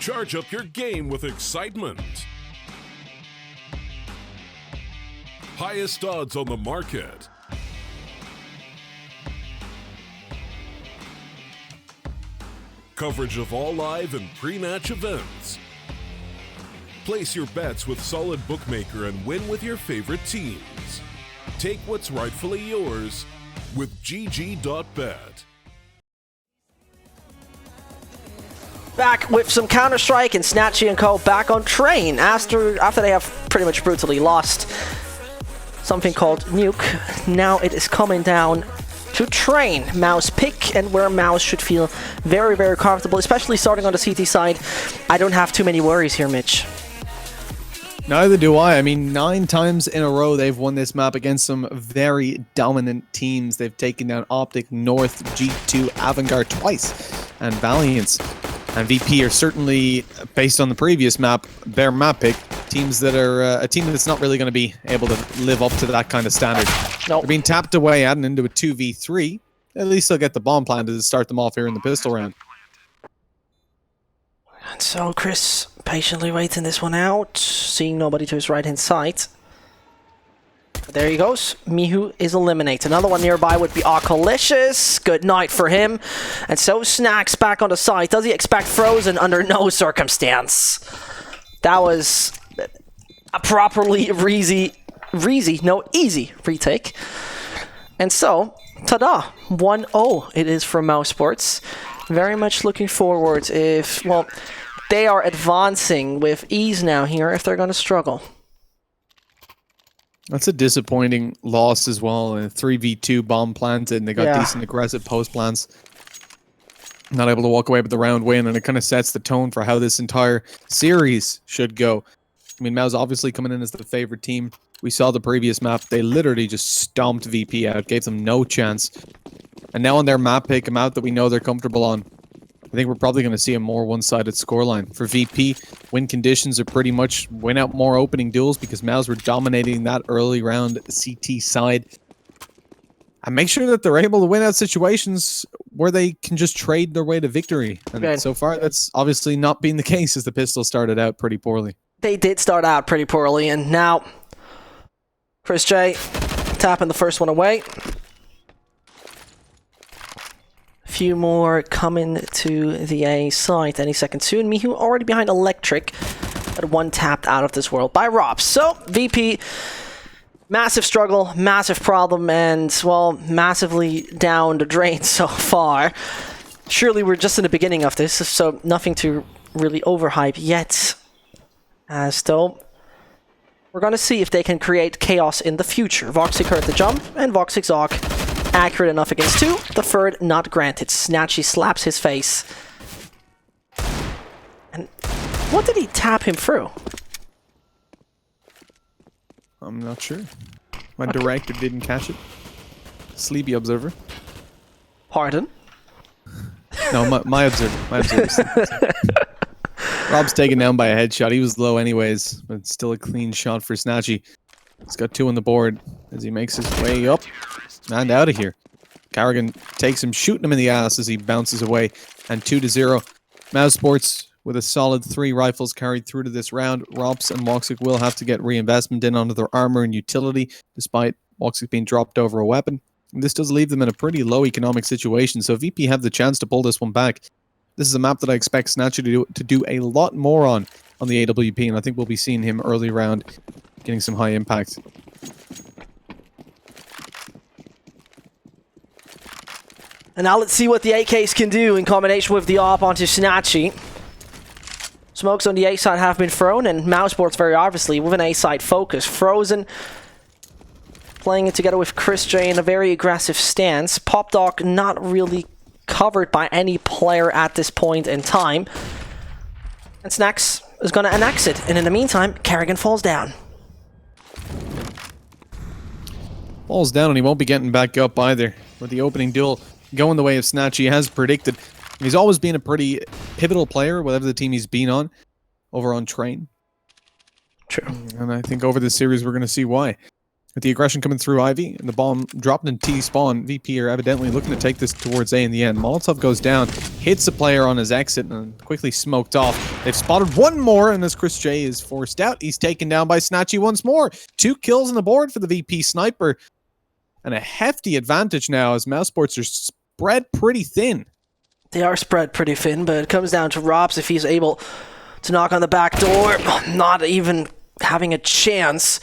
Charge up your game with excitement. Highest odds on the market. Coverage of all live and pre-match events. Place your bets with Solid Bookmaker and win with your favorite teams. Take what's rightfully yours with GG.bet. Back with some Counter-Strike and Snatchy and Co. back on train after they have pretty much brutally lost something called Nuke. Now it is coming down to train. mouz pick, and where mouz should feel very, very comfortable, especially starting on the CT side. I don't have too many worries here, Mitch. Neither do I. I mean, 9 times in a row they've won this map against some very dominant teams. They've taken down Optic, North, G2, Avantgarde twice, and Valiance. And VP are certainly, based on the previous map, their map pick, teams that are a team that's not really going to be able to live up to that kind of standard. Nope. They're being tapped away at and into a 2v3. At least they'll get the bomb planted to start them off here in the pistol round. And so Chris patiently waiting this one out, seeing nobody to his right-hand side. There he goes. mihu is eliminated. Another one nearby would be Arcolicious. Good night for him. And so Snacks back on the side. Does he expect Frozen? Under no circumstance. That was a properly easy retake. And so, ta-da, 1-0 it is for mousesports. Very much looking forward if, well, they are advancing with ease now here if they're going to struggle. That's a disappointing loss as well. A 3v2 bomb planted, and they got decent aggressive post plans. Not able to walk away with the round win, and it kind of sets the tone for how this entire series should go. I mean, mouz obviously coming in as the favorite team. We saw the previous map. They literally just stomped VP out, gave them no chance. And now on their map pick, a map that we know they're comfortable on, I think we're probably going to see a more one-sided scoreline. For VP, win conditions are pretty much win out more opening duels because mouz were dominating that early round CT side. And make sure that they're able to win out situations where they can just trade their way to victory. And so far, that's obviously not been the case as the Pistols started out pretty poorly. They did start out pretty poorly, and now Chris J tapping the first one away. Few more coming to the A side any second soon. mihu already behind Electric, but one tapped out of this world by Rob. So VP, massive struggle, massive problem, and well, massively down the drain so far. Surely we're just in the beginning of this, so nothing to really overhype yet. As though we're gonna see if they can create chaos in the future. Voxic heard the jump, and Voxic Zoc accurate enough against 2. The third not granted. Snatchy slaps his face. And what did he tap him through? I'm not sure. My director didn't catch it. Sleepy observer. Pardon? No, my observer. My observer. Rob's taken down by a headshot. He was low anyways, but it's still a clean shot for Snatchy. He's got 2 on the board as he makes his way up and out of here. Carrigan takes him, shooting him in the ass as he bounces away. And 2-0. mousesports with a solid 3 rifles carried through to this round. Rops and Woxic will have to get reinvestment in onto their armor and utility, despite Woxic being dropped over a weapon. And this does leave them in a pretty low economic situation, so VP have the chance to pull this one back. This is a map that I expect Snatchy to do a lot more on the AWP, and I think we'll be seeing him early round getting some high impact. And now let's see what the AKs can do in combination with the AWP onto Snatchy. Smokes on the A side have been thrown, and mousesports very obviously with an A side focus. Frozen playing it together with Chris J in a very aggressive stance. Popdog not really covered by any player at this point in time. And Snacks is going to annex it. And in the meantime, Carrigan falls down. Falls down, and he won't be getting back up either. With the opening duel going the way of Snatchy has predicted. He's always been a pretty pivotal player, whatever the team he's been on, over on Train. True. And I think over this series we're going to see why. With the aggression coming through Ivy and the bomb dropping in T spawn, VP are evidently looking to take this towards A in the end. Molotov goes down, hits the player on his exit, and quickly smoked off. They've spotted one more, and as Chris J is forced out, he's taken down by Snatchy once more. 2 kills on the board for the VP sniper. And a hefty advantage now as Mousesports are spread pretty thin. They are spread pretty thin, but it comes down to Robs if he's able to knock on the back door. Not even having a chance.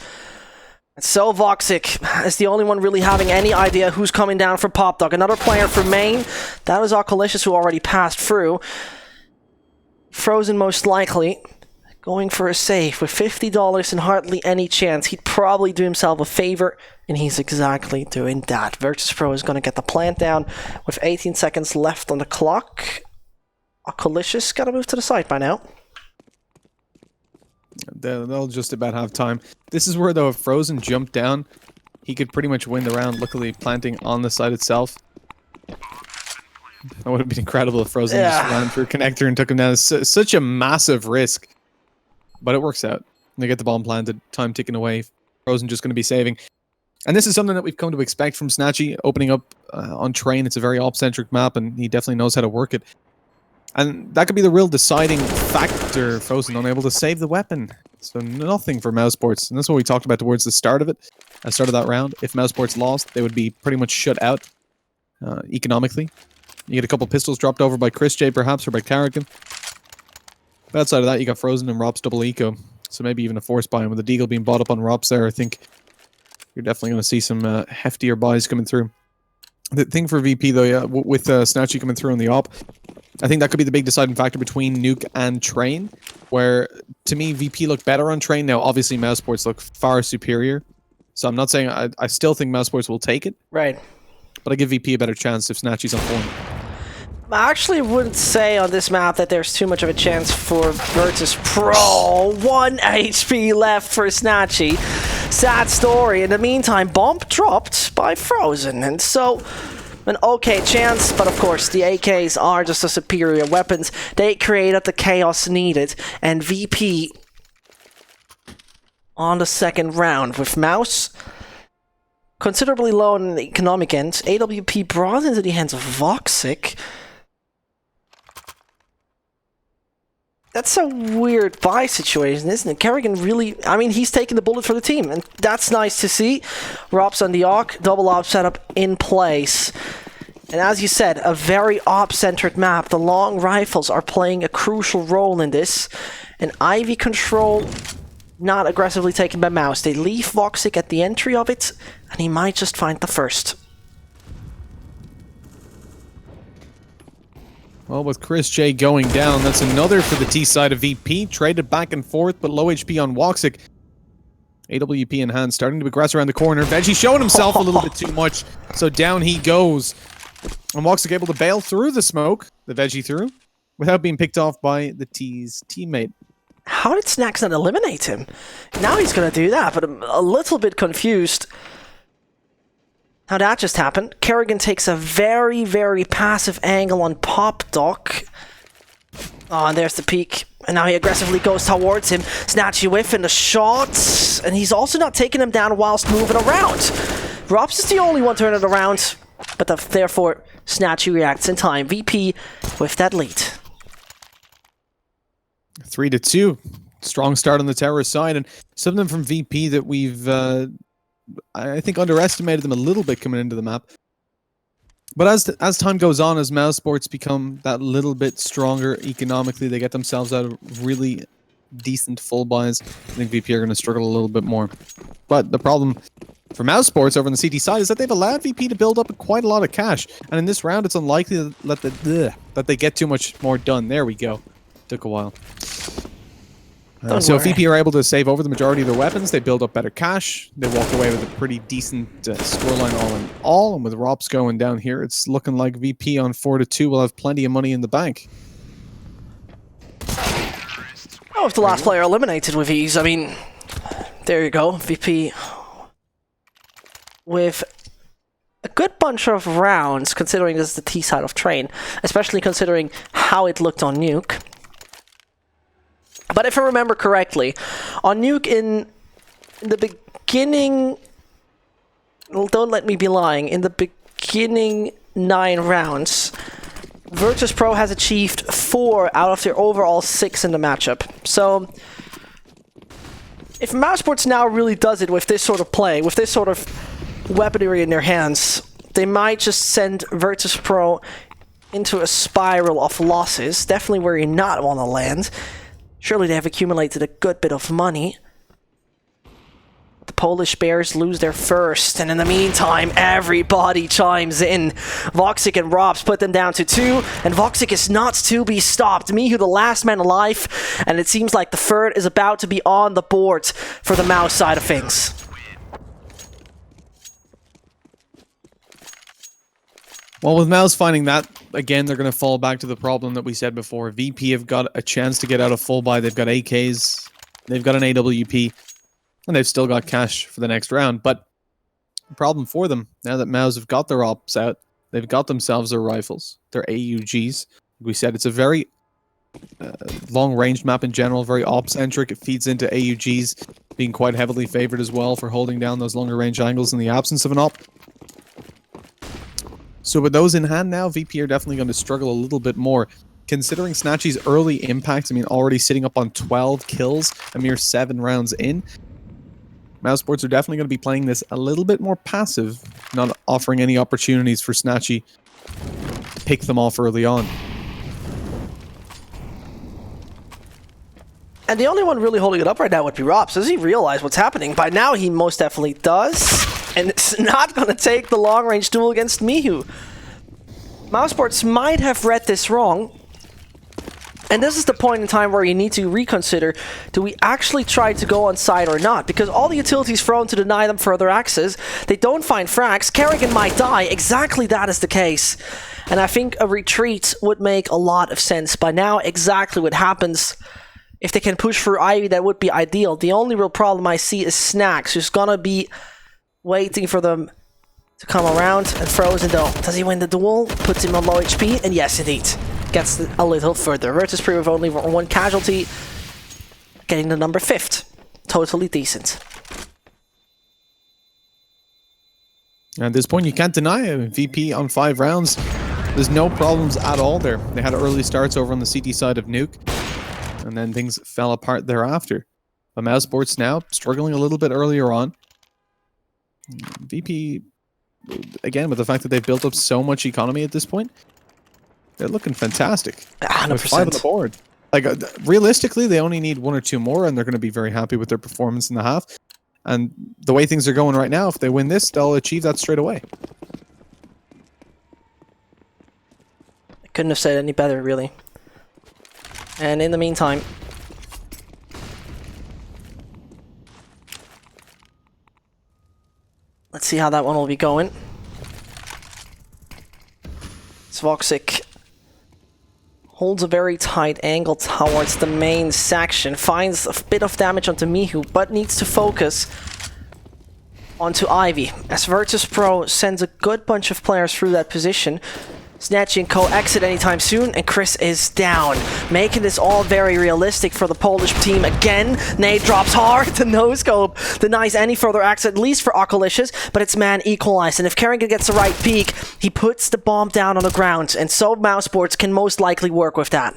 So Voxic is the only one really having any idea who's coming down for Pop Dog. Another player for main. That was Alcolicious who already passed through. Frozen most likely going for a save with $50 and hardly any chance. He'd probably do himself a favor, and he's exactly doing that. Virtus.pro is going to get the plant down with 18 seconds left on the clock. Alcolicious got to move to the side by now. They'll just about have time. This is where, though, if Frozen jumped down, he could pretty much win the round, luckily planting on the side itself. That would have been incredible if Frozen just ran through connector and took him down. It's such a massive risk. But it works out. They get the bomb planted, time ticking away. Frozen just going to be saving. And this is something that we've come to expect from Snatchy, opening up on Train. It's a very op-centric map, and he definitely knows how to work it. And that could be the real deciding factor. Frozen unable to save the weapon. So nothing for Mousesports. And that's what we talked about towards the start of it. At the start of that round. If Mousesports lost, they would be pretty much shut out economically. You get a couple pistols dropped over by Chris J, perhaps, or by Carrigan. But outside of that, you got Frozen and Rob's double eco. So maybe even a force buy. And with the Deagle being bought up on Rob's there, I think you're definitely going to see some heftier buys coming through. The thing for VP, though, yeah, with Snatchy coming through on the op, I think that could be the big deciding factor between Nuke and Train, where, to me, VP look better on Train. Now, obviously, Mousesports look far superior. So I'm not saying... I still think Mousesports will take it. Right. But I give VP a better chance if Snatchy's on form. I actually wouldn't say on this map that there's too much of a chance for Virtus.pro. 1 HP left for Snatchy. Sad story. In the meantime, bomb dropped by Frozen. And so, an okay chance. But of course, the AKs are just the superior weapons. They created the chaos needed. And VP on the second round with Mouse considerably low on the economic end. AWP brought into the hands of Voxic. That's a weird buy situation, isn't it? Kerrigan really... I mean, he's taking the bullet for the team, and that's nice to see. Rob's on the AWP, double op setup in place. And as you said, a very op-centered map. The long rifles are playing a crucial role in this. And Ivy control not aggressively taken by Mouse. They leave Voxic at the entry of it, and he might just find the first. Well, with Chris J going down, that's another for the T side of VP. Traded back and forth, but low HP on Woxic. AWP in hand, starting to aggress around the corner. Veggie showing himself a little bit too much, so down he goes. And Woxic able to bail through the smoke, the Veggie through, without being picked off by the T's teammate. How did Snacks not eliminate him? Now he's going to do that, but I'm a little bit confused how that just happened. Kerrigan takes a very, very passive angle on Pop Doc. Oh, and there's the peek. And now he aggressively goes towards him. Snatchy whiff in the shots. And he's also not taking him down whilst moving around. Robs is the only one turning it around. But therefore, Snatchy reacts in time. VP with that lead. 3-2. Strong start on the terrorist side. And something from VP that we've... I think underestimated them a little bit coming into the map. But as time goes on, as Mousesports become that little bit stronger economically, they get themselves out of really decent full buys. I think VP are going to struggle a little bit more. But the problem for Mousesports over on the CT side is that they've allowed VP to build up quite a lot of cash. And in this round, it's unlikely that they get too much more done. There we go. Took a while. So if VP are able to save over the majority of their weapons, they build up better cash. They walk away with a pretty decent scoreline all in all. And with Robs going down here, it's looking like VP on 4-2 will have plenty of money in the bank. Oh, if the last player eliminated with ease, I mean, there you go. VP with a good bunch of rounds, considering this is the T side of Train, especially considering how it looked on Nuke. But if I remember correctly, on Nuke in the beginning don't let me be lying. In the beginning 9 rounds, Virtus.pro has achieved 4 out of their overall 6 in the matchup. So, if mousesports now really does it with this sort of play, with this sort of weaponry in their hands, they might just send Virtus.pro into a spiral of losses, definitely where you not want to land. Surely they have accumulated a good bit of money. The Polish Bears lose their first, and in the meantime, everybody chimes in. Voxic and Robs put them down to 2, and Voxic is not to be stopped. mouz, the last man alive, and it seems like the third is about to be on the board for the mouz side of things. Well, with mouz finding that, again, they're going to fall back to the problem that we said before. VP have got a chance to get out of full buy. They've got AKs, they've got an AWP, and they've still got cash for the next round. But the problem for them, now that mouz have got their ops out, they've got themselves their rifles, their AUGs. Like we said, it's a very long-range map in general, very op-centric. It feeds into AUGs being quite heavily favored as well for holding down those longer-range angles in the absence of an op. So with those in hand now, VP are definitely going to struggle a little bit more. Considering Snatchy's early impact, I mean, already sitting up on 12 kills, a mere 7 rounds in, mousesports are definitely going to be playing this a little bit more passive, not offering any opportunities for Snatchy to pick them off early on. And the only one really holding it up right now would be Robs. Does he realize what's happening? By now, he most definitely does. And it's not going to take the long-range duel against mouz. Mousesports might have read this wrong. And this is the point in time where you need to reconsider, do we actually try to go on site or not? Because all the utilities thrown to deny them further access, they don't find frags, Kerrigan might die, exactly that is the case. And I think a retreat would make a lot of sense. By now, exactly what happens, if they can push through Ivy, that would be ideal. The only real problem I see is Snacks, who's gonna be waiting for them to come around. And Frozen, though, does he win the duel? Puts him on low HP, and yes, indeed. Gets a little further. Virtus.pro with only 1 casualty, getting the number 5th. Totally decent. At this point, you can't deny it. VP on 5 rounds. There's no problems at all there. They had early starts over on the CT side of Nuke, and then things fell apart thereafter. But mousesports now struggling a little bit earlier on. VP, again, with the fact that they've built up so much economy at this point, they're looking fantastic. 100%. With 5 on the board. Like, realistically, they only need 1 or 2 more, and they're going to be very happy with their performance in the half. And the way things are going right now, if they win this, they'll achieve that straight away. I couldn't have said any better, really. And in the meantime, let's see how that one will be going. Voxic holds a very tight angle towards the main section, finds a bit of damage onto mouz, but needs to focus onto Ivy, as Virtus.pro sends a good bunch of players through that position. Snatchy and co exit anytime soon, and Chris is down, making this all very realistic for the Polish team again. Nade drops hard, the no-scope denies any further access, at least for Oculicious, but it's man equalized, and if Kerrigan gets the right peek, he puts the bomb down on the ground, and so mousesports can most likely work with that.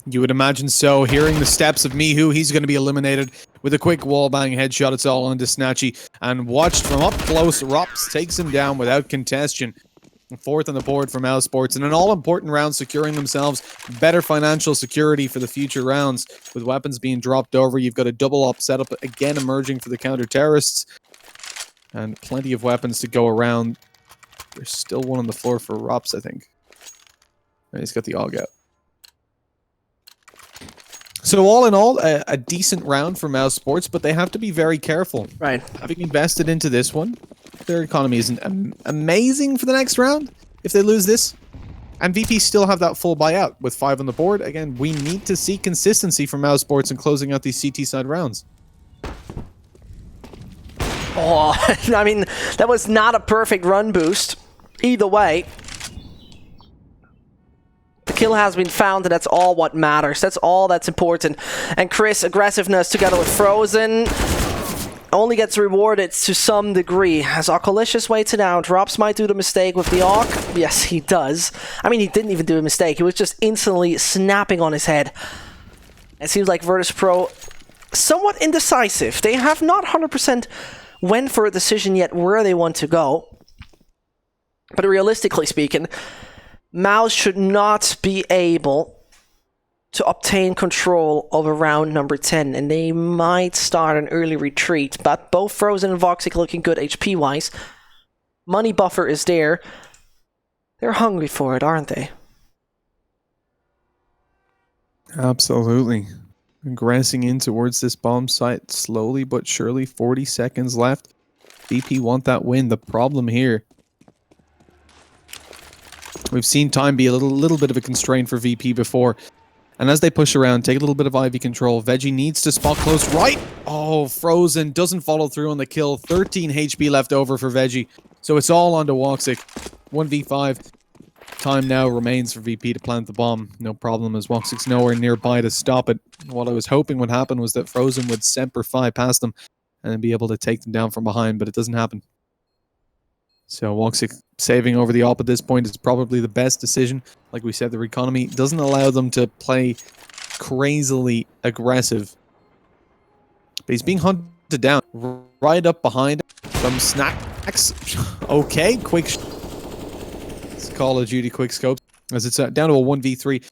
You would imagine so. Hearing the steps of mouz, he's going to be eliminated with a quick wallbang headshot. It's all onto Snatchy, and watched from up close, Rops takes him down without contestation. 4th on the board for mousesports, and an all-important round, securing themselves better financial security for the future rounds. With weapons being dropped over, you've got a double up setup again emerging for the counter-terrorists, and plenty of weapons to go around. There's still one on the floor for Rops, I think. And he's got the AUG out. So all in all, a decent round for mousesports, but they have to be very careful. Right. Having invested into this one, their economy isn't amazing for the next round if they lose this. And VP still have that full buyout with 5 on the board. Again, we need to see consistency from mousesports in closing out these CT side rounds. Oh, I mean, that was not a perfect run boost. Either way, the kill has been found, and that's all what matters. That's all that's important. And Chris, aggressiveness together with Frozen. only gets rewarded to some degree. As Ocolicious waits it out, Robs might do the mistake with the Oc. Yes, he does. I mean, he didn't even do a mistake. He was just instantly snapping on his head. It seems like Virtus.pro somewhat indecisive. They have not 100% went for a decision yet where they want to go. But realistically speaking, mouz should not be able to obtain control over round number 10, and they might start an early retreat. But both Frozen and Voxic looking good HP-wise. Money buffer is there. They're hungry for it, aren't they? Absolutely. Aggressing in towards this bomb site slowly but surely. 40 seconds left. VP want that win. The problem here, we've seen time be a little bit of a constraint for VP before. And as they push around, take a little bit of IV control. Veggie needs to spot close right. Oh, Frozen doesn't follow through on the kill. 13 HP left over for Veggie. So it's all onto Woxic. 1v5. Time now remains for VP to plant the bomb. No problem, as Woxic's nowhere nearby to stop it. What I was hoping would happen was that Frozen would Semper Fi past them and then be able to take them down from behind, but it doesn't happen. So Woxic saving over the op at this point is probably the best decision. Like we said, their economy doesn't allow them to play crazily aggressive. But he's being hunted down right up behind from Snacks. Okay, quick. It's Call of Duty quick scope as it's down to a 1v3.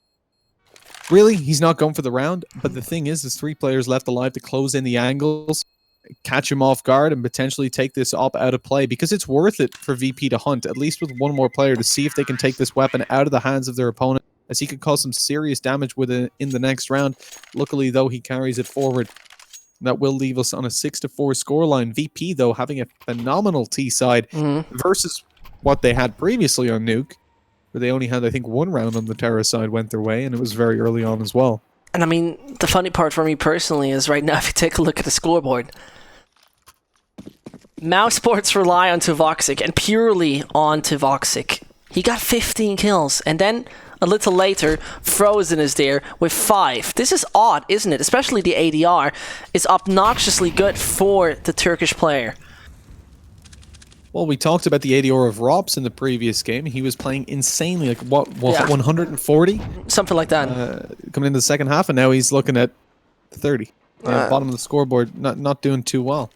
Really, he's not going for the round, but the thing is, there's 3 players left alive to close in the angles, catch him off guard, and potentially take this op out of play, because it's worth it for VP to hunt, at least with one more player, to see if they can take this weapon out of the hands of their opponent, as he could cause some serious damage with it in the next round. Luckily, though, he carries it forward. That will leave us on a 6-4 scoreline. VP, though, having a phenomenal T side versus what they had previously on Nuke, where they only had, I think, 1 round on the Terra side went their way, and it was very early on as well. And I mean, the funny part for me personally is right now, if you take a look at the scoreboard, mouz Sports rely on Voxic and purely on Voxic. He got 15 kills, and then a little later, Frozen is there with 5. This is odd, isn't it? Especially the ADR is obnoxiously good for the Turkish player. Well, we talked about the ADR of Rops in the previous game. He was playing insanely, like what yeah. 140? Something like that. Coming into the second half, and now he's looking at 30. Bottom of the scoreboard, not doing too well.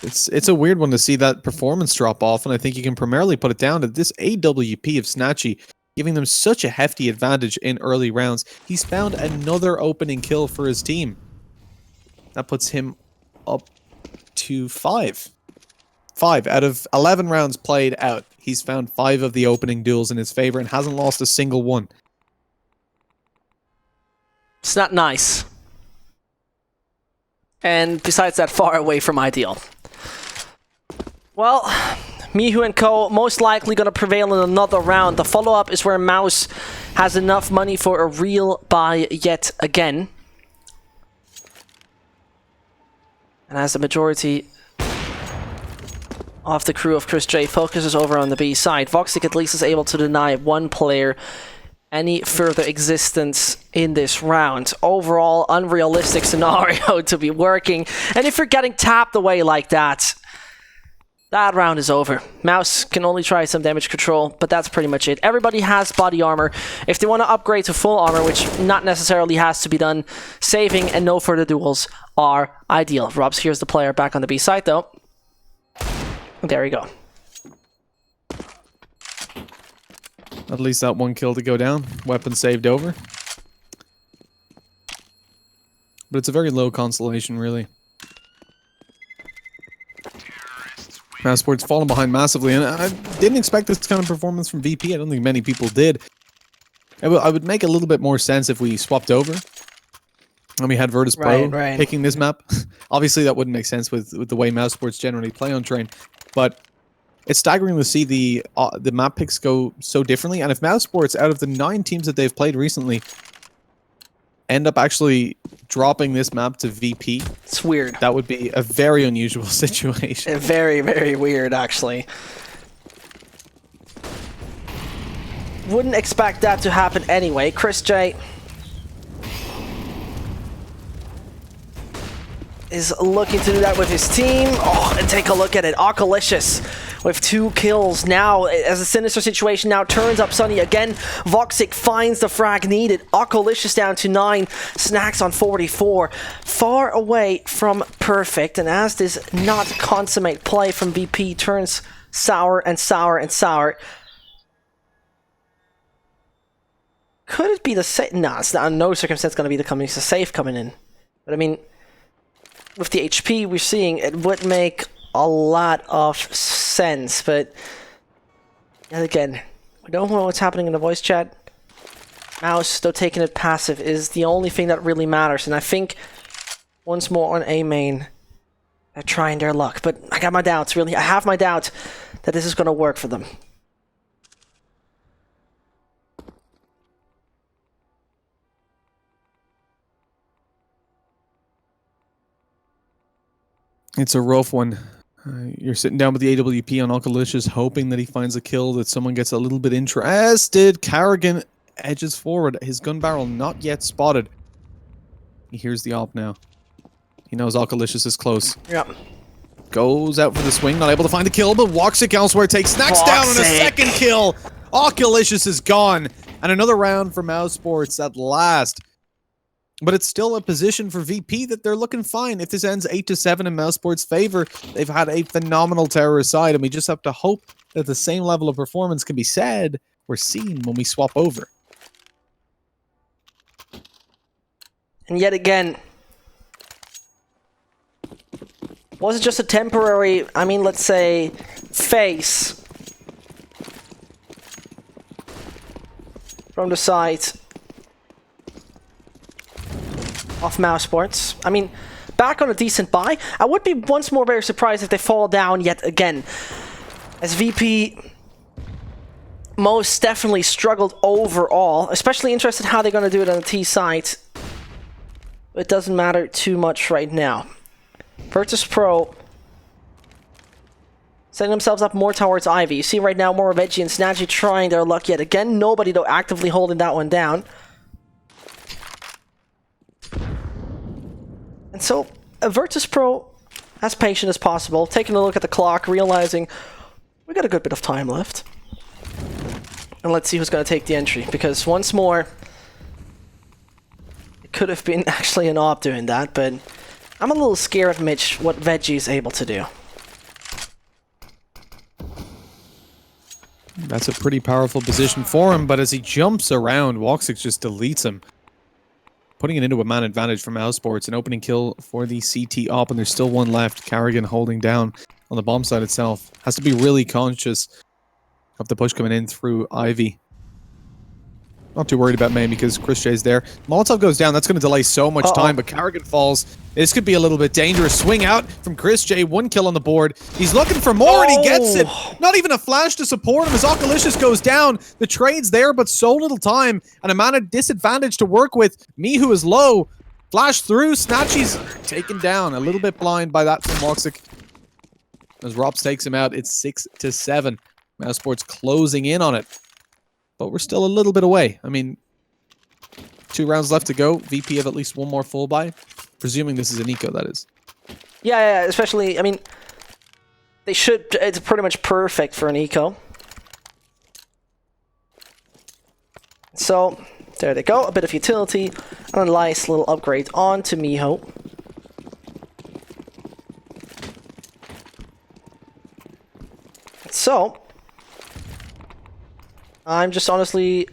It's a weird one to see that performance drop off, and I think you can primarily put it down to this AWP of Snatchy giving them such a hefty advantage in early rounds. He's found another opening kill for his team. That puts him up to 5. 5 out of 11 rounds played out. He's found 5 of the opening duels in his favor and hasn't lost a single one. It's not nice. And besides that, far away from ideal. Well, miHu and co most likely going to prevail in another round. The follow-up is where mouz has enough money for a real buy yet again. And as the majority of the crew of Chris J focuses over on the B side, Voxic at least is able to deny 1 player any further existence in this round. Overall, unrealistic scenario to be working. And if you're getting tapped away like that, that round is over. mouz can only try some damage control, but that's pretty much it. Everybody has body armor. If they want to upgrade to full armor, which not necessarily has to be done, saving and no further duels are ideal. Robs here's the player back on the B side, though. There we go. At least that 1 kill to go down. Weapon saved over. But it's a very low consolation, really. mouz Sports fallen behind massively, and I didn't expect this kind of performance from VP. I don't think many people did. I would make a little bit more sense if we swapped over. And we had Virtus.pro picking this map. Obviously, that wouldn't make sense with the way mouz Sports generally play on Train. But it's staggering to see the map picks go so differently. And if mouz Sports, out of the 9 teams that they've played recently, end up actually dropping this map to VP, it's weird. That would be a very unusual situation. Very, very weird, actually. Wouldn't expect that to happen anyway. Chris J. is looking to do that with his team. Oh, and take a look at it. Alkalicious with 2 kills now, as a sinister situation now turns up Sunny again. Voxic finds the frag needed. Alkalicious down to 9. Snacks on 44. Far away from perfect, and as this not consummate play from VP turns sour and sour and sour. Could it be the safe? Nah, it's not, no circumstance going to be the safe coming in. But I mean, with the HP we're seeing, it would make a lot of sense. But yet again, we don't know what's happening in the voice chat. mouz, though taking it passive, is the only thing that really matters. And I think once more on A main, they're trying their luck. But I got my doubts, really. I have my doubt that this is going to work for them. It's a rough one. You're sitting down with the AWP on Alkalicious, hoping that he finds a kill, that someone gets a little bit interested. Carrigan edges forward. His gun barrel not yet spotted. He hears the op now. He knows Alkalicious is close. Yep. Goes out for the swing, not able to find a kill, but Woxic elsewhere takes Snacks down on a second kill. Alkalicious is gone. And another round for mouz Sports at last. But it's still a position for VP that they're looking fine. If this ends 8-7 in mouz Sports' favor, they've had a phenomenal terrorist side, and we just have to hope that the same level of performance can be said or seen when we swap over. And yet again, was it just a temporary, I mean, let's say, phase from the side of mouz Sports? I mean, back on a decent buy. I would be once more very surprised if they fall down yet again, as VP most definitely struggled overall. Especially interested how they're going to do it on the T side. It doesn't matter too much right now. Virtus.pro setting themselves up more towards Ivy. You see right now more Veggie and Snatchy trying their luck yet again. Nobody, though, actively holding that one down. And so, Virtus.pro, as patient as possible, taking a look at the clock, realizing we got a good bit of time left. And let's see who's going to take the entry, because once more, it could have been actually an op doing that, but I'm a little scared, Mitch, what Veggie is able to do. That's a pretty powerful position for him, but as he jumps around, Woxic just deletes him. Putting it into a man advantage for mouz Sports, an opening kill for the CT op, and there's still one left. Carrigan holding down on the bomb side itself. Has to be really conscious of the push coming in through Ivy. Not too worried about main because Chris J's there. Molotov goes down. That's going to delay so much time, but Carrigan falls. This could be a little bit dangerous. Swing out from Chris J. 1 kill on the board. He's looking for more, and he gets it. Not even a flash to support him as Alkalicious goes down. The trade's there, but so little time, and a man at disadvantage to work with. Mihu is low. Flash through. Snatchy's taken down. A little bit blind by that from Woxic. As Rops takes him out, it's 6-7. mouz Sports closing in on it. But we're still a little bit away. I mean, 2 rounds left to go. VP have at least one more full buy. Presuming this is an eco, that is. Yeah, especially, I mean, they should, it's pretty much perfect for an eco. So, there they go. A bit of utility and a nice little upgrade onto Miho. So, I'm just honestly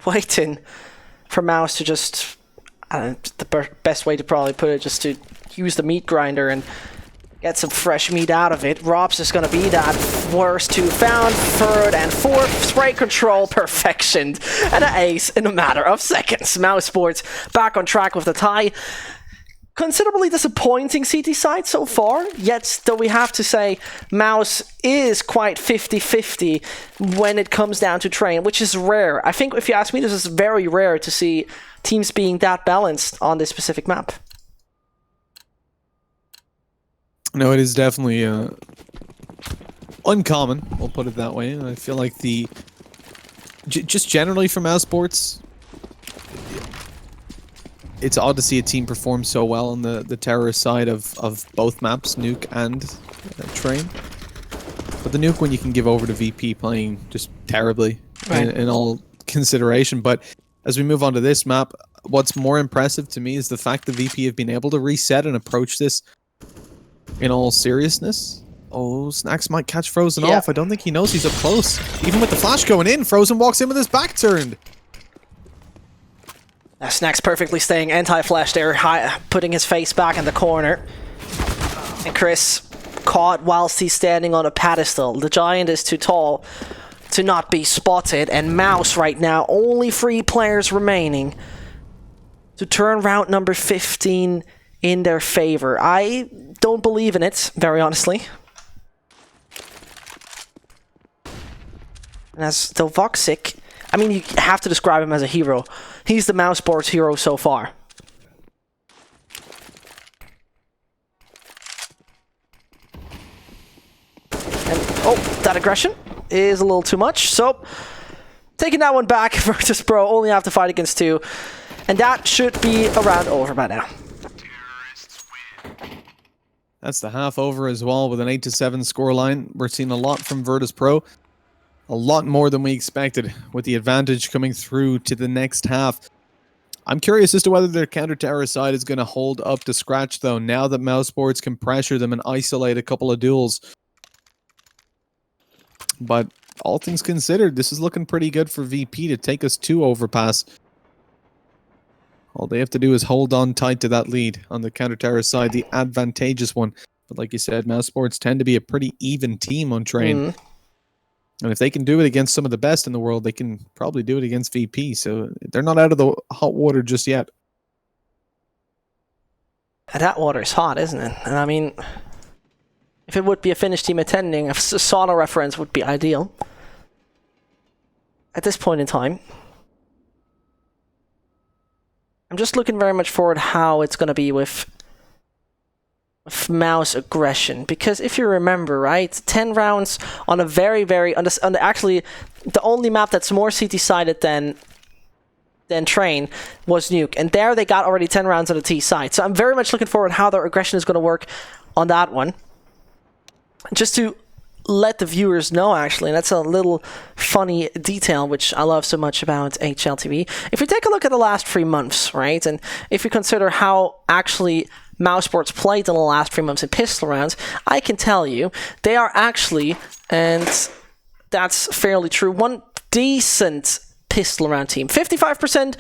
waiting for mouz to just, the best way to probably put it, just to use the meat grinder and get some fresh meat out of it. Rob's is going to be that worst 2 found, 3rd and 4th. Spray control perfection and an ace in a matter of seconds. mouz Sports back on track with the tie. Considerably disappointing CT side so far, yet though we have to say mouz is quite 50-50 when it comes down to train, which is rare. I think if you ask me, this is very rare to see teams being that balanced on this specific map. No, it is definitely uncommon, we'll put it that way. And I feel like the just generally for mouz Sports, it's odd to see a team perform so well on the terrorist side of both maps, Nuke and Train. But the Nuke one you can give over to VP playing just terribly in all consideration. But as we move on to this map, what's more impressive to me is the fact that VP have been able to reset and approach this in all seriousness. Oh, Snacks might catch Frozen off. I don't think he knows he's up close. Even with the flash going in, Frozen walks in with his back turned. Snacks perfectly staying anti-flash there, putting his face back in the corner. And Chris caught whilst he's standing on a pedestal. The giant is too tall to not be spotted. And mouz right now, only 3 players remaining to turn round number 15 in their favor. I don't believe in it, very honestly. And as the Voxic, I mean, you have to describe him as a hero. He's the mousesports hero so far. And, oh, that aggression is a little too much. So, taking that one back, Virtus.pro only have to fight against 2. And that should be a round over by now. That's the half over as well with an 8-7 scoreline. We're seeing a lot from Virtus.pro. A lot more than we expected with the advantage coming through to the next half. I'm curious as to whether their counter-terror side is going to hold up to scratch though, now that mousesports can pressure them and isolate a couple of duels. But all things considered, this is looking pretty good for VP to take us to overpass. All they have to do is hold on tight to that lead on the counter-terror side, the advantageous one. But like you said, mousesports tend to be a pretty even team on Train. And if they can do it against some of the best in the world, they can probably do it against VP. So they're not out of the hot water just yet. That water is hot, isn't it? And I mean, if it would be a Finnish team attending, a sauna reference would be ideal. At this point in time, I'm just looking very much forward how it's going to be with mouz aggression, because if you remember, right, 10 rounds on a very actually the only map that's more CT sided than Train was Nuke, and there they got already 10 rounds on the T side. So I'm very much looking forward how their aggression is going to work on that one. Just to let the viewers know, actually, and that's a little funny detail which I love so much about HLTV. If we take a look at the last 3 months, right, and if we consider how actually mousesports played in the last 3 months in pistol rounds, I can tell you they are actually, and that's fairly true, one decent pistol round team. 55%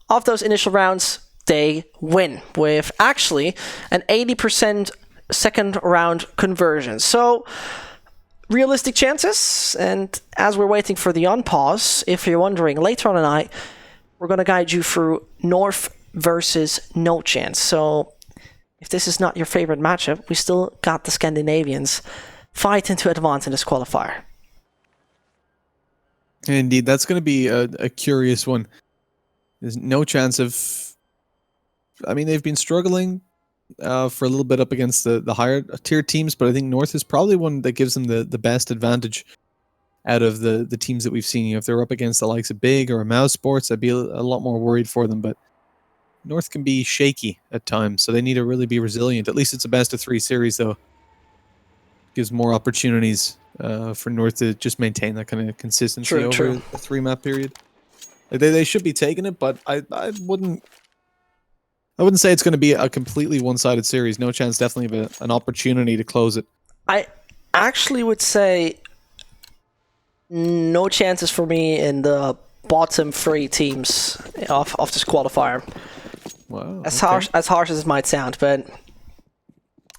of those initial rounds they win, with actually an 80% second round conversion. So realistic chances, and as we're waiting for the unpause, if you're wondering, later on tonight we're going to guide you through North versus No Chance. So if this is not your favorite matchup, we still got the Scandinavians fighting to advance in this qualifier. Indeed, that's going to be a curious one. There's no chance of... I mean, they've been struggling for a little bit up against the higher tier teams, but I think North is probably one that gives them the best advantage out of the teams that we've seen. You know, if they're up against the likes of Big or mousesports, I'd be a lot more worried for them, but North can be shaky at times, so they need to really be resilient. At least it's a best-of-3 series, though. Gives more opportunities for North to just maintain that kind of consistency over a 3-map period. They should be taking it, but I wouldn't say it's going to be a completely one-sided series. No Chance definitely have an opportunity to close it. I actually would say No Chances for me in the bottom 3 teams of this qualifier. Wow. As harsh as it might sound, but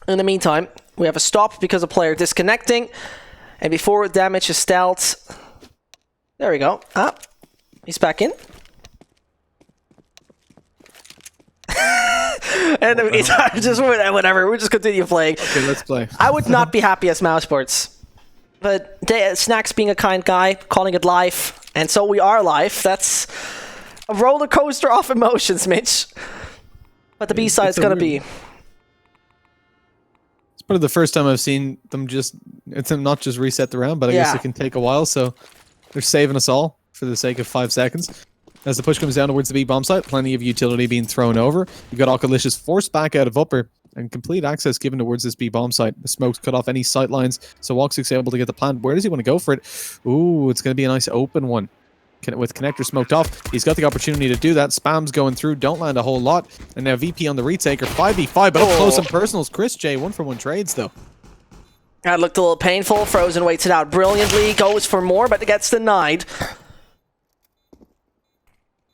in the meantime, we have a stop because of player disconnecting, and before damage is dealt, there we go. He's back in. And it's just whatever. We'll just continue playing. Okay, let's play. I would not be happy as mousesports, but Snacks being a kind guy, calling it live, and so we are live. That's a roller coaster of emotions, Mitch. But the B side is gonna be. It's probably the first time I've seen them not just reset the round, but I guess it can take a while. So they're saving us all for the sake of 5 seconds. As the push comes down towards the B bomb site, plenty of utility being thrown over. You've got Alkalicious forced back out of upper and complete access given towards this B bomb site. The smoke's cut off any sight lines, so Woxic's able to get the plant. Where does he want to go for it? Ooh, it's going to be a nice open one. With connector smoked off, he's got the opportunity to do that. Spam's going through, don't land a whole lot. And now VP on the retaker, 5v5, but up close and personals. Chris J, 1-for-1 trades though. That looked a little painful. Frozen waits it out brilliantly, goes for more, but gets denied.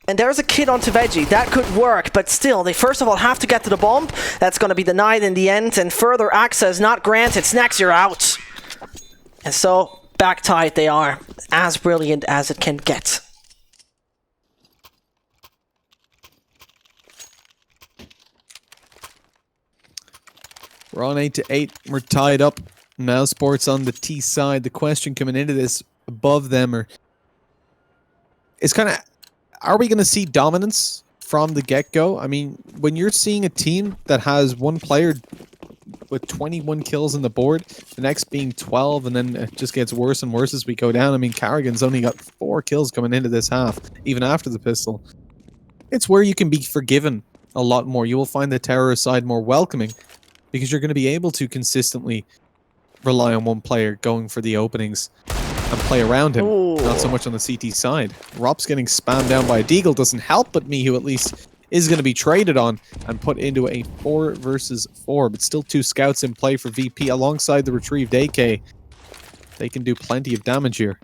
And there's a kid onto Veggie. That could work, but still, they first of all have to get to the bomb. That's going to be denied in the end, and further access not granted. Snacks, you're out. And so, back tied they are. As brilliant as it can get. We're on 8-8. We're tied up. Mouse Sports on the T side. The question coming into this above them is kind of, are we going to see dominance from the get-go? I mean, when you're seeing a team that has one player with 21 kills on the board, the next being 12, and then it just gets worse and worse as we go down. I mean, Carrigan's only got 4 kills coming into this half, even after the pistol. It's where you can be forgiven a lot more. You will find the terror side more welcoming because you're going to be able to consistently rely on one player going for the openings and play around him. Ooh. Not so much on the CT side. Rop's getting spammed down by a Deagle doesn't help, but Mihu at least is going to be traded on and put into a 4 versus 4, but still 2 scouts in play for VP alongside the retrieved AK. They can do plenty of damage here.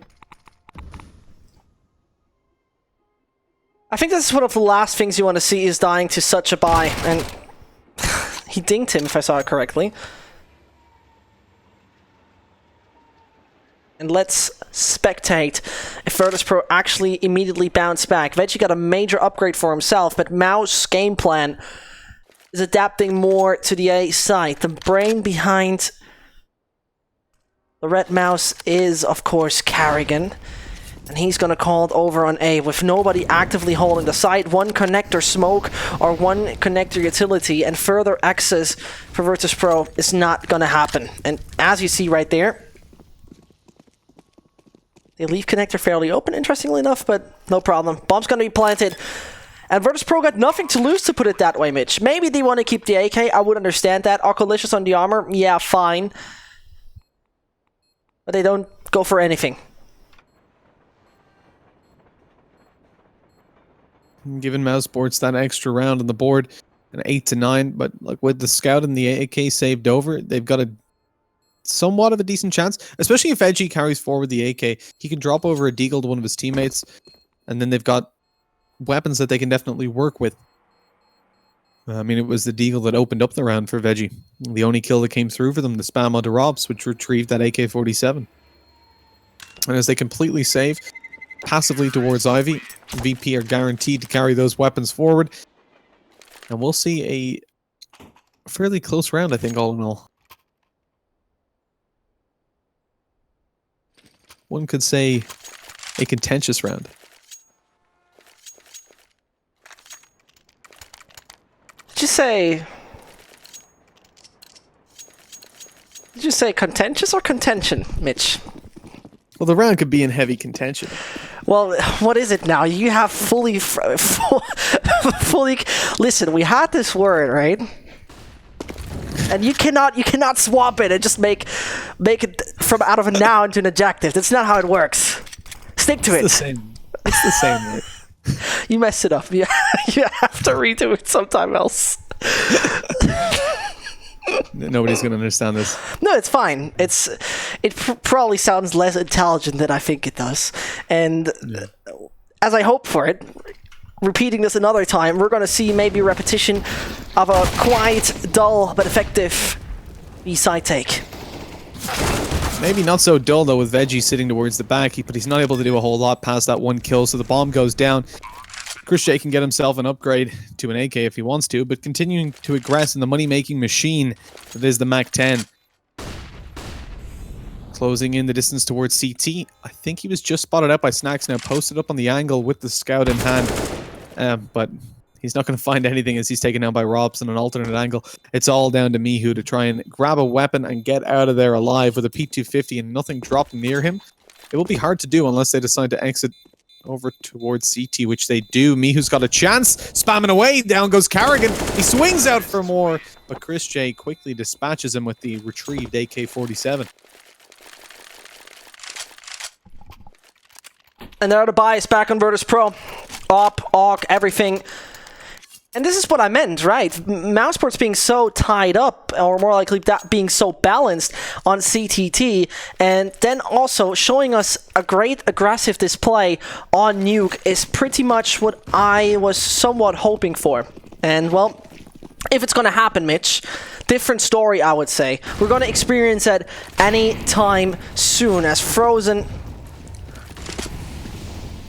I think this is one of the last things you want to see is dying to such a buy, and he dinged him if I saw it correctly. And let's spectate if Virtus.pro actually immediately bounce back. Veggie got a major upgrade for himself, but mouz game plan is adapting more to the A side. The brain behind the red mouse is, of course, Carrigan. And he's going to call it over on A with nobody actively holding the site. One connector smoke or one connector utility, and further access for Virtus.pro is not going to happen. And as you see right there, they leave connector fairly open, interestingly enough, but no problem. Bomb's going to be planted. And Virtus.pro got nothing to lose, to put it that way, Mitch. Maybe they want to keep the AK. I would understand that. Alkalicious on the armor, yeah, fine. But they don't go for anything. Given mouz Sports that extra round on the board, an 8-9, but like with the scout and the AK saved over, they've got a somewhat of a decent chance, especially if Edgy carries forward the AK. He can drop over a Deagle to one of his teammates, and then they've got weapons that they can definitely work with. I mean, it was the Deagle that opened up the round for Veggie. The only kill that came through for them, the spam onto Robs, which retrieved that AK-47. And as they completely save, passively towards Ivy, VP are guaranteed to carry those weapons forward. And we'll see a fairly close round, I think, all in all. One could say a contentious round. Did you say contentious or contention, Mitch? Well, the round could be in heavy contention. Well, what is it now? You have fully... Listen, we had this word, right? And you cannot swap it and just make it from out of a noun to an adjective. That's not how it works. Stick to it. It's the same word. You messed it up. You have to redo it sometime else. Nobody's going to understand this. No, it's fine. It probably sounds less intelligent than I think it does. And as I hope for it, repeating this another time, we're going to see maybe a repetition of a quite dull but effective B-side take. Maybe not so dull, though, with Veggie sitting towards the back, but he's not able to do a whole lot past that one kill, so the bomb goes down. Chris J can get himself an upgrade to an AK if he wants to, but continuing to aggress in the money-making machine that is the MAC-10. Closing in the distance towards CT. I think he was just spotted out by Snacks, now posted up on the angle with the scout in hand. But he's not going to find anything as he's taken down by Robs in an alternate angle. It's all down to Mihu to try and grab a weapon and get out of there alive with a P250 and nothing dropped near him. It will be hard to do unless they decide to exit over towards CT, which they do. Mihu's got a chance, spamming away. Down goes Carrigan. He swings out for more, but Chris J quickly dispatches him with the retrieved AK-47. And there are the buys back on Virtus.pro. Op, AUK, everything. And this is what I meant, right? Mousesports being so tied up, or more likely that being so balanced on CTT, and then also showing us a great aggressive display on Nuke is pretty much what I was somewhat hoping for. And, well, if it's going to happen, Mitch, different story, I would say. We're going to experience it any time soon, as Frozen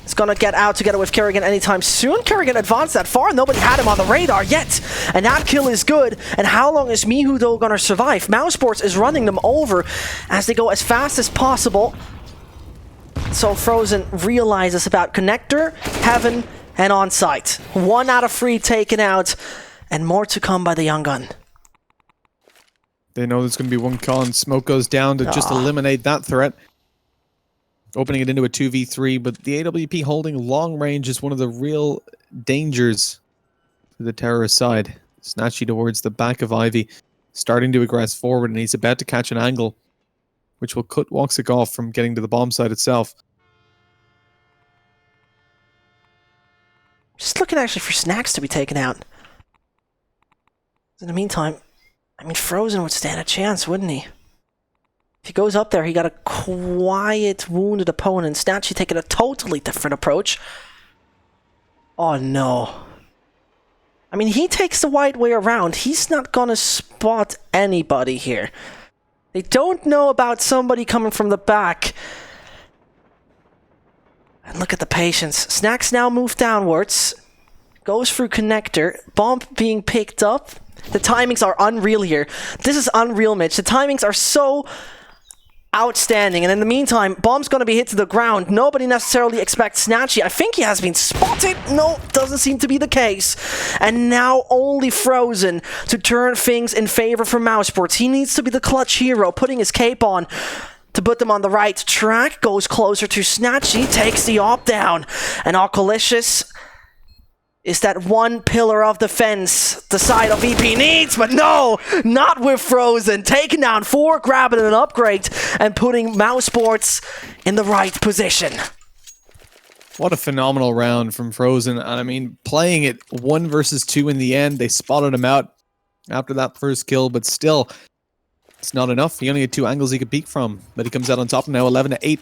is going to get out together with Kerrigan anytime soon. Kerrigan advanced that far. Nobody had him on the radar yet. And that kill is good. And how long is Mihu, though, going to survive? Mousesports is running them over as they go as fast as possible. So Frozen realizes about Connector, Heaven, and On-Site. 1 out of 3 taken out. And more to come by the Young Gun. They know there's going to be one con. Smoke goes down to just eliminate that threat. Opening it into a 2v3, but the AWP holding long range is one of the real dangers to the terrorist side. Snatchy towards the back of Ivy, starting to aggress forward, and he's about to catch an angle, which will cut Woxic off from getting to the bomb site itself. Just looking actually for Snacks to be taken out. In the meantime, I mean, Frozen would stand a chance, wouldn't he? If he goes up there, he got a quiet, wounded opponent. Snatchy taking a totally different approach. Oh, no. I mean, he takes the wide way around. He's not gonna spot anybody here. They don't know about somebody coming from the back. And look at the patience. Snacks now move downwards. Goes through Connector. Bomb being picked up. The timings are unreal here. This is unreal, Mitch. The timings are so outstanding, and in the meantime, bomb's gonna be hit to the ground. Nobody necessarily expects Snatchy. I think he has been spotted. No, doesn't seem to be the case. And now only Frozen to turn things in favor for Mousesports. He needs to be the clutch hero, putting his cape on to put them on the right track. Goes closer to Snatchy, takes the op down, and Alcolicious is that one pillar of defense the side of VP needs, but no, not with Frozen. Taking down 4, grabbing an upgrade, and putting Mousesports in the right position. What a phenomenal round from Frozen. And I mean, playing it 1 versus 2 in the end, they spotted him out after that first kill, but still, it's not enough. He only had 2 angles he could peek from, but he comes out on top now, 11-8.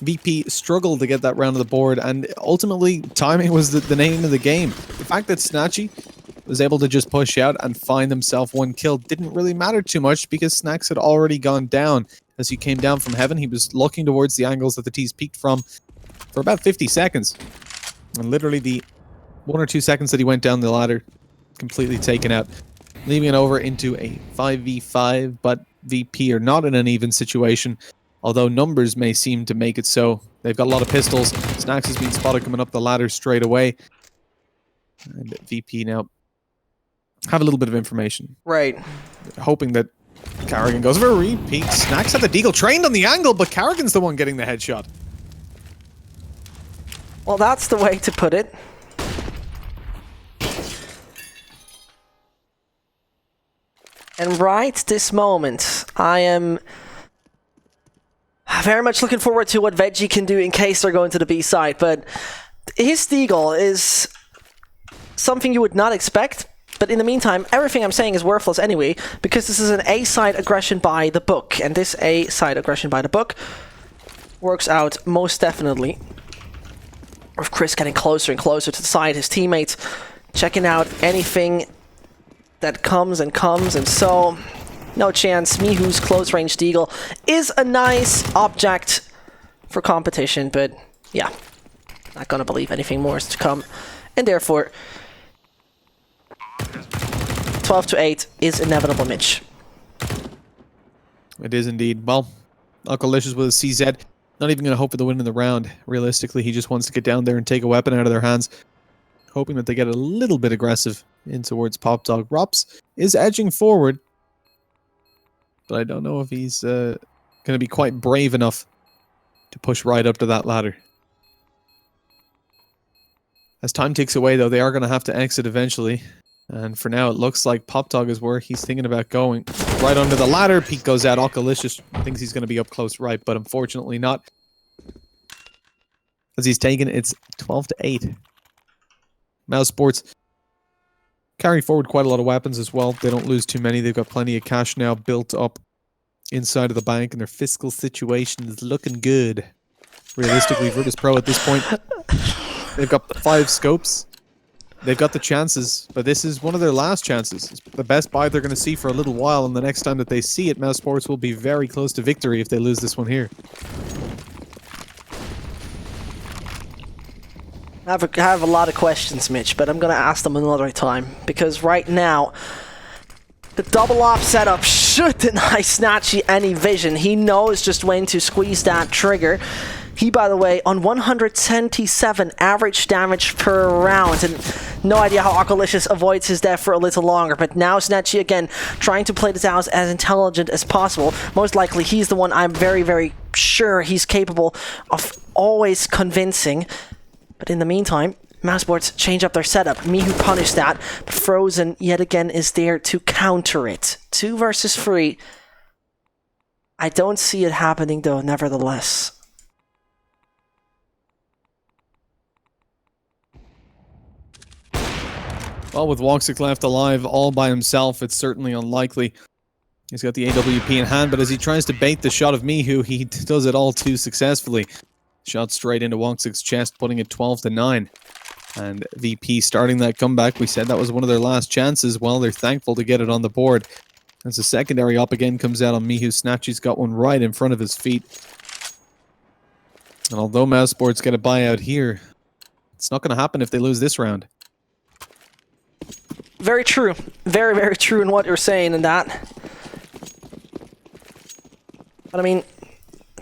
VP struggled to get that round of the board, and ultimately, timing was the name of the game. The fact that Snatchy was able to just push out and find himself 1 kill didn't really matter too much because Snacks had already gone down. As he came down from Heaven, he was looking towards the angles that the T's peeked from for about 50 seconds. And literally the 1 or 2 seconds that he went down the ladder, completely taken out, leaving it over into a 5v5, but VP are not in an even situation. Although numbers may seem to make it so. They've got a lot of pistols. Snacks has been spotted coming up the ladder straight away. And VP now have a little bit of information. Right. Hoping that Carrigan goes for a repeat. Snacks had the deagle trained on the angle, but Carrigan's the one getting the headshot. Well, that's the way to put it. And right this moment, I am very much looking forward to what Veggie can do in case they're going to the B side, but his deagle is something you would not expect, but in the meantime, everything I'm saying is worthless anyway, because this is an A-side aggression by the book, and this A-side aggression by the book works out most definitely. With Chris getting closer and closer to the side, his teammates checking out anything that comes, and so no chance. Mihu's close range deagle is a nice object for competition, but yeah, not gonna believe anything more is to come, and therefore 12-8 is inevitable, Mitch. It is indeed. Well, Alcolicious with a CZ, not even going to hope for the win in the round. Realistically, he just wants to get down there and take a weapon out of their hands, hoping that they get a little bit aggressive in towards Pop Dog. Rops is edging forward, but I don't know if he's going to be quite brave enough to push right up to that ladder. As time ticks away, though, they are going to have to exit eventually. And for now, it looks like PopDog is where he's thinking about going. Right under the ladder, Pete goes out. Alkalicious thinks he's going to be up close right, but unfortunately not. As he's taken, it's 12-8. mouz Sports carry forward quite a lot of weapons as well. They don't lose too many. They've got plenty of cash now built up inside of the bank, and their fiscal situation is looking good. Realistically, Virtus.pro at this point, they've got 5 scopes. They've got the chances, but this is one of their last chances. It's the best buy they're going to see for a little while, and the next time that they see it, mouz Sports will be very close to victory if they lose this one here. I have a lot of questions, Mitch, but I'm going to ask them another time, because right now, the double op setup should deny Snatchy any vision. He knows just when to squeeze that trigger. He, by the way, on 177 average damage per round, and no idea how Alkalicious avoids his death for a little longer, but now Snatchy again trying to play this out as intelligent as possible. Most likely he's the one I'm very, very sure he's capable of always convincing. But in the meantime, mouz Sports change up their setup. mihu punished that, but Frozen yet again is there to counter it. 2 versus 3. I don't see it happening though, nevertheless. Well, with Woxic left alive all by himself, it's certainly unlikely. He's got the AWP in hand, but as he tries to bait the shot of mihu, he does it all too successfully. Shot straight into Woxic's chest, putting it 12-9. And VP starting that comeback. We said that was one of their last chances. Well, they're thankful to get it on the board. As the secondary op again comes out on mihu, Snatchy's got one right in front of his feet. And although mouz Sports get a buyout here, it's not going to happen if they lose this round. Very true. Very, very true in what you're saying in that. But I mean,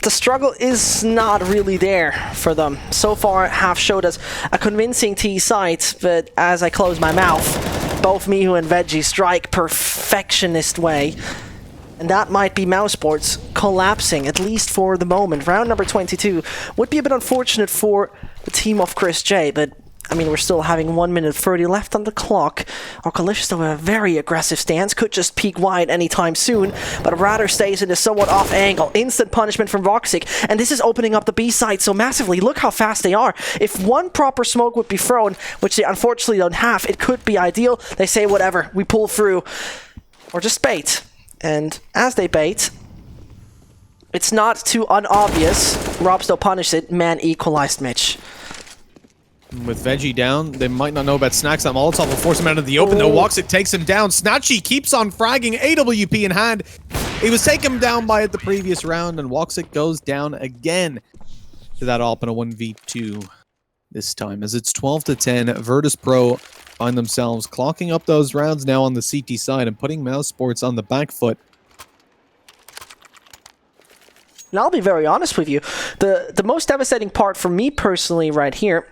the struggle is not really there for them. So far, have showed us a convincing T side, but as I close my mouth, both mihu and Veggie strike perfectionist way. And that might be mouz Sports collapsing, at least for the moment. Round number 22 would be a bit unfortunate for the team of Chris J, but I mean, we're still having 1 minute 30 left on the clock. Alkalicious, though, a very aggressive stance. Could just peek wide anytime soon, but rather stays in a somewhat off angle. Instant punishment from Woxic, and this is opening up the B side so massively. Look how fast they are. If one proper smoke would be thrown, which they unfortunately don't have, it could be ideal. They say, whatever, we pull through. Or just bait. And as they bait, it's not too unobvious. Rob still punished it. Man equalized Mitch. With Veggie down, they might not know about Snacks. That Molotov will force him out of the open, though. Woxic takes him down. Snatchy keeps on fragging. AWP in hand. He was taken down by it the previous round, and Woxic goes down again to that op in a 1v2 this time. As it's 12-10, Virtus.pro find themselves clocking up those rounds now on the CT side and putting mouz Sports on the back foot. And I'll be very honest with you. The most devastating part for me personally right here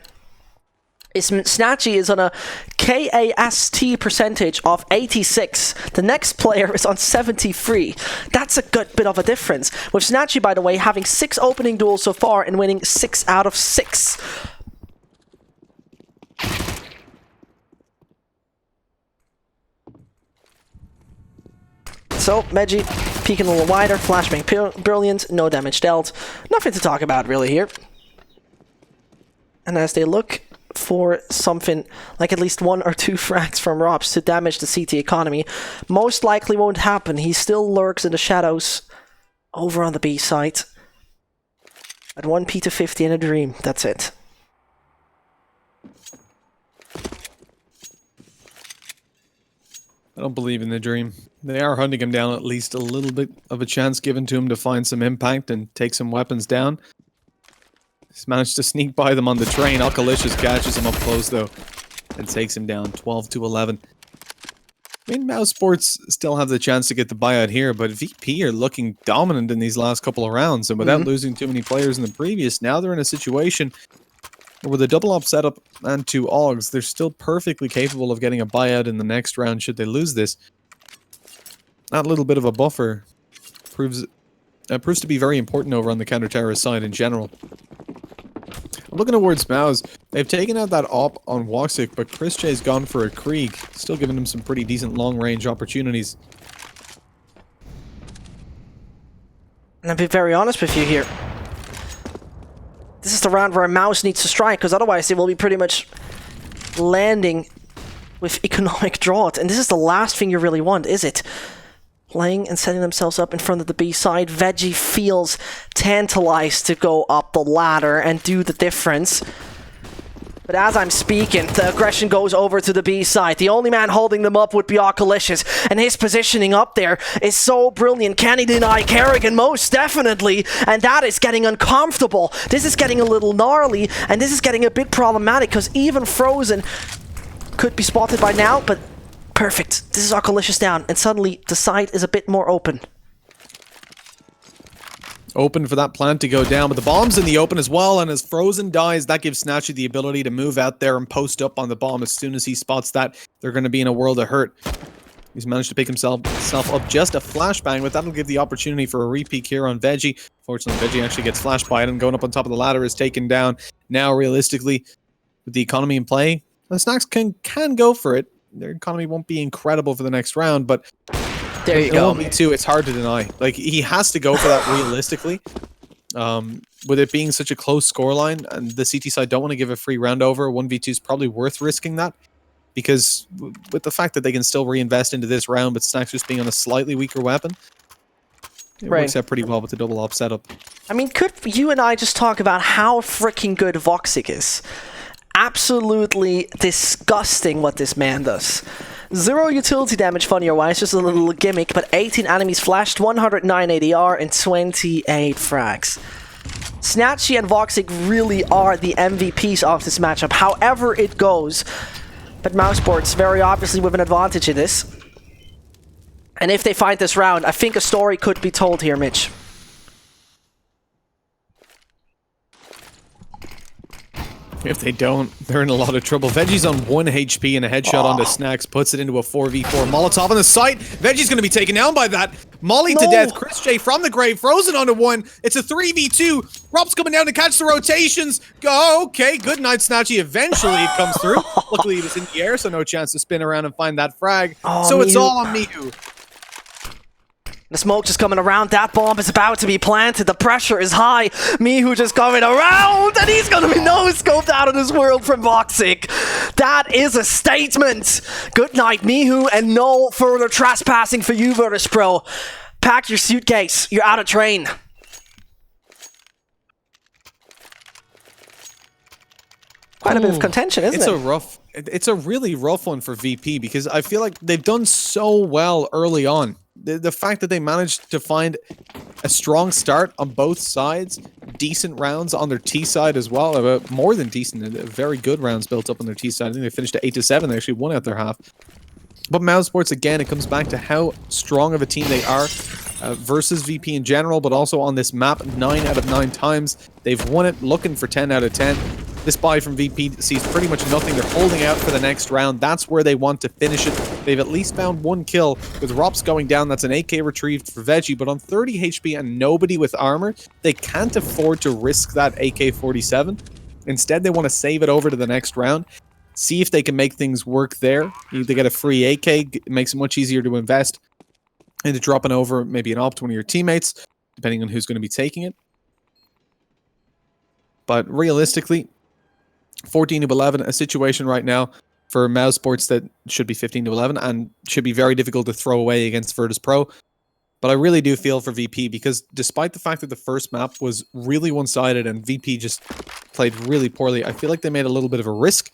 is Snatchy is on a KAST percentage of 86. The next player is on 73. That's a good bit of a difference. With Snatchy, by the way, having 6 opening duels so far and winning 6 out of 6. So, Veggie peeking a little wider, flashbang brilliant, no damage dealt. Nothing to talk about really here. And as they look for something like at least 1 or 2 frags from Robs to damage the CT economy, most likely won't happen. He still lurks in the shadows over on the B side. At 1 P to 50 in a dream, that's it. I don't believe in the dream. They are hunting him down, at least a little bit of a chance given to him to find some impact and take some weapons down. He's managed to sneak by them on the train. Alkalicious catches him up close, though, and takes him down 12-11. I mean, mouz Sports still have the chance to get the buyout here, but VP are looking dominant in these last couple of rounds, and without losing too many players in the previous, now they're in a situation where with a double op setup and 2 AUGs, they're still perfectly capable of getting a buyout in the next round should they lose this. That little bit of a buffer proves to be very important over on the counter-terrorist side in general. Looking towards mouz, they've taken out that op on Woxic, but Chris J's gone for a Krieg, still giving him some pretty decent long-range opportunities. And I'll be very honest with you here. This is the round where mouz needs to strike, because otherwise they will be pretty much landing with economic drought. And this is the last thing you really want, is it? Playing and setting themselves up in front of the B side. Veggie feels tantalized to go up the ladder and do the difference. But as I'm speaking, the aggression goes over to the B side. The only man holding them up would be Arkalicious, and his positioning up there is so brilliant. Can he deny Kerrigan? Most definitely, and that is getting uncomfortable. This is getting a little gnarly, and this is getting a bit problematic, because even Frozen could be spotted by now, but perfect. This is Arkalicious down, and suddenly the side is a bit more open. Open for that plant to go down, but the bomb's in the open as well, and as Frozen dies, that gives Snatchy the ability to move out there and post up on the bomb. As soon as he spots that, they're going to be in a world of hurt. He's managed to pick himself up just a flashbang, but that'll give the opportunity for a repeat here on Veggie. Fortunately, Veggie actually gets flashed by it, and going up on top of the ladder is taken down. Now, realistically, with the economy in play, the Snacks can go for it. Their economy won't be incredible for the next round, but there you go. Me too. It's hard to deny. Like, he has to go for that realistically. With it being such a close scoreline, and the CT side don't want to give a free round over, 1v2 is probably worth risking that. Because with the fact that they can still reinvest into this round, but Snacks just being on a slightly weaker weapon, it works out pretty well with the double op setup. I mean, could you and I just talk about how freaking good Woxic is? Absolutely disgusting what this man does. 0 utility damage, funnier-wise, just a little gimmick, but 18 enemies flashed, 109 ADR, and 28 frags. Snatchy and Woxic really are the MVPs of this matchup, however it goes. But mousesports very obviously with an advantage in this. And if they find this round, I think a story could be told here, Mitch. If they don't, they're in a lot of trouble. Veggie's on 1 HP and a headshot onto Snacks, puts it into a 4v4. Molotov on the site. Veggie's going to be taken down by that. Molly to death. Chris J from the grave. Frozen onto 1. It's a 3v2. Rob's coming down to catch the rotations. Go. Okay. Good night, Snatchy. Eventually it comes through. Luckily, it was in the air, so no chance to spin around and find that frag. So it's all on Mihu. The smoke just coming around. That bomb is about to be planted. The pressure is high. Mihu just coming around, and he's going to be no-scoped out of this world from Woxic. That is a statement. Good night, Mihu, and no further trespassing for you, Virtus.pro. Pack your suitcase. You're out of train. Quite a bit of contention, isn't it? It's a really rough one for VP, because I feel like they've done so well early on. The fact that they managed to find a strong start on both sides, decent rounds on their T side as well, more than decent, very good rounds built up on their T side. I think they finished at 8-7. They actually won out their half. But mousesports, again, it comes back to how strong of a team they are versus VP in general, but also on this map, 9 out of 9 times. They've won it, looking for 10 out of 10. This buy from VP sees pretty much nothing. They're holding out for the next round. That's where they want to finish it. They've at least found 1 kill. With Rops going down, that's an AK retrieved for Veggie, but on 30 HP and nobody with armor, they can't afford to risk that AK-47. Instead, they want to save it over to the next round, see if they can make things work there. They get a free AK, it makes it much easier to invest into dropping over maybe an op to one of your teammates, depending on who's going to be taking it. But realistically, 14-11, a situation right now for mousesports that should be 15-11 and should be very difficult to throw away against Virtus.pro. But I really do feel for VP, because despite the fact that the first map was really one-sided and VP just played really poorly, I feel like they made a little bit of a risk.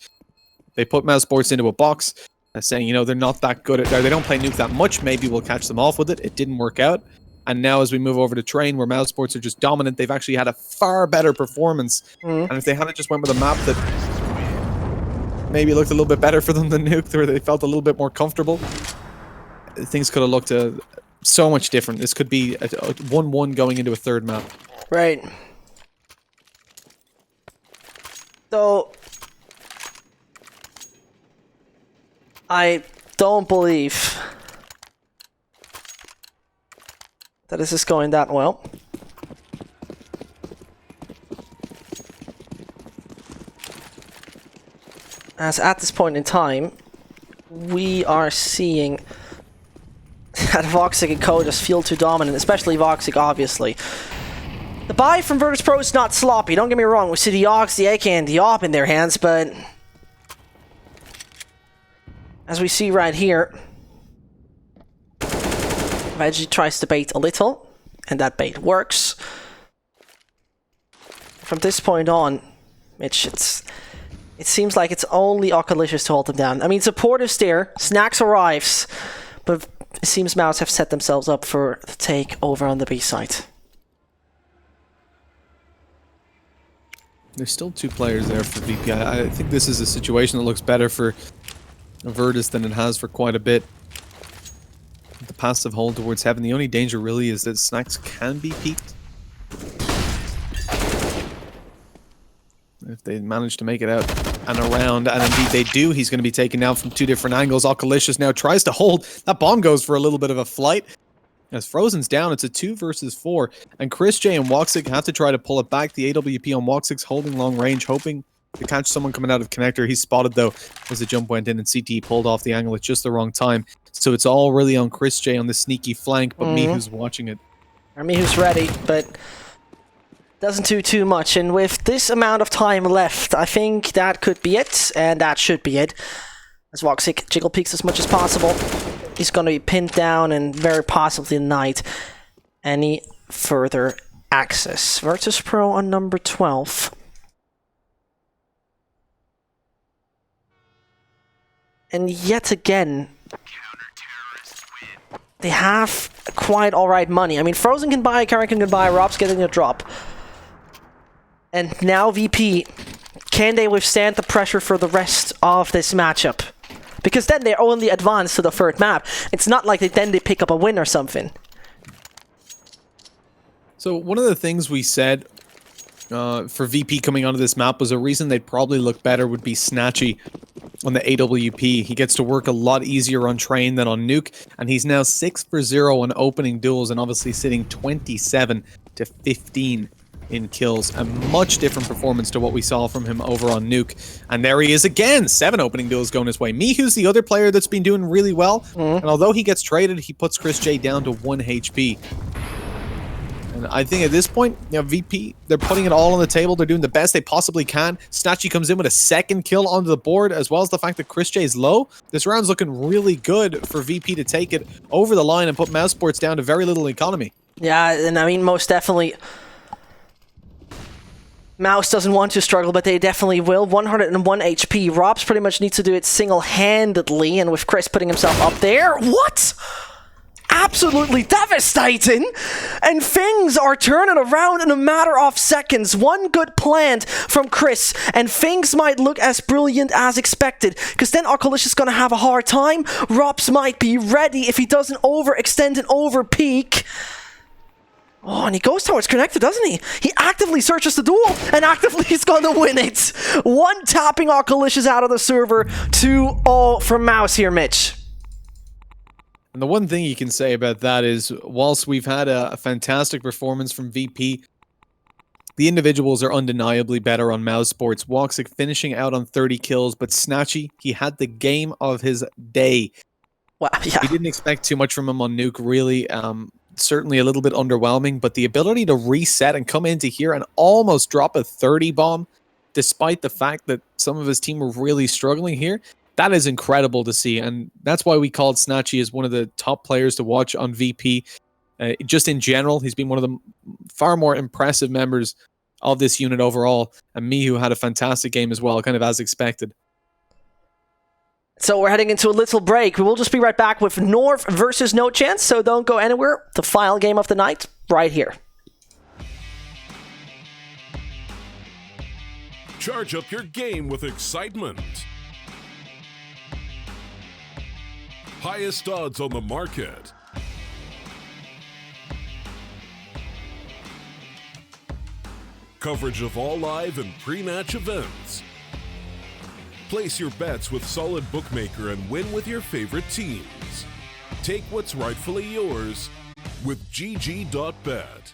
They put mousesports into a box, saying, you know, they're not that good at it. They don't play nuke that much. Maybe we'll catch them off with it. It didn't work out. And now as we move over to Train, where mousesports are just dominant, they've actually had a far better performance. And if they hadn't just went with a map that maybe looked a little bit better for them than nuke, where they felt a little bit more comfortable, things could have looked so much different. This could be a 1-1 going into a third map. Right. So I don't believe that this is going that well. as at this point in time, we are seeing that Voxic and Co just feel too dominant, especially Voxic, obviously. The buy from Virtus.pro is not sloppy, don't get me wrong. We see the Ox, the AK, and the AWP in their hands, but as we see right here, Veggie tries to bait a little, and that bait works. From this point on, Mitch, it seems like it's only Oculicious to hold them down. I mean, support is there, Snacks arrives, but it seems mouz have set themselves up for the take over on the B side. There's still 2 players there for VP. I think this is a situation that looks better for Virtus than it has for quite a bit. The passive hold towards heaven. The only danger really is that Snacks can be peaked. If they manage to make it out and around, and indeed they do, he's going to be taken down from 2 different angles. Oculicious now tries to hold. That bomb goes for a little bit of a flight. As Frozen's down, it's a 2 versus 4. And Chris J and Woxic have to try to pull it back. The AWP on Woxic's holding long range, hoping to catch someone coming out of connector. He's spotted, though, as the jump went in, and CT pulled off the angle at just the wrong time. So it's all really on Chris J on the sneaky flank, but miHo's watching it. miHo's ready, but doesn't do too much. And with this amount of time left, I think that could be it, and that should be it. As Woxic jiggle peeks as much as possible. He's going to be pinned down and very possibly denied any further access. Virtus.pro on number 12. And yet again, they have quite alright money. I mean, Frozen can buy, Carrington can buy, Rob's getting a drop. And now VP, can they withstand the pressure for the rest of this matchup? Because then they're only advanced to the 3rd map. It's not like they pick up a win or something. So one of the things we said for VP coming onto this map was a reason they'd probably look better would be Snatchy on the AWP. He gets to work a lot easier on Train than on Nuke, and he's now 6 for 0 on opening duels, and obviously sitting 27 to 15 in kills. A much different performance to what we saw from him over on Nuke. And there he is again, 7 opening duels going his way. miHo's the other player that's been doing really well, and although he gets traded, he puts Chris J down to 1 HP. And I think at this point, you know, VP, they're putting it all on the table. They're doing the best they possibly can. Snatchy comes in with a 2nd kill onto the board, as well as the fact that Chris J is low. This round's looking really good for VP to take it over the line and put mousesports down to very little economy. Yeah, and I mean, most definitely, mouz doesn't want to struggle, but they definitely will. 101 HP. Robs pretty much needs to do it single-handedly, and with Chris putting himself up there. What? Absolutely devastating! And things are turning around in a matter of seconds. One good plant from Chris, and things might look as brilliant as expected, because then Oculicious is going to have a hard time. Robs might be ready if he doesn't overextend and overpeak. Oh, and he goes towards connector, doesn't he? He actively searches the duel, and actively he's going to win it. 1 tapping Oculicious out of the server, 2-0 for mouz here, Mitch. And the one thing you can say about that is, whilst we've had a fantastic performance from VP, the individuals are undeniably better on mousesports. Woxic finishing out on 30 kills, but Snatchy, he had the game of his day. Wow, yeah. We didn't expect too much from him on Nuke, really. Certainly a little bit underwhelming, but the ability to reset and come into here and almost drop a 30 bomb, despite the fact that some of his team were really struggling here, that is incredible to see. And that's why we called Snatchy as one of the top players to watch on VP. Just in general, he's been one of the far more impressive members of this unit overall. And miHo had a fantastic game as well, kind of as expected. So we're heading into a little break. We will just be right back with North versus No Chance, so don't go anywhere. The final game of the night, right here. Charge up your game with excitement. Highest odds on the market. Coverage of all live and pre-match events. Place your bets with Solid Bookmaker and win with your favorite teams. Take what's rightfully yours with GG.bet.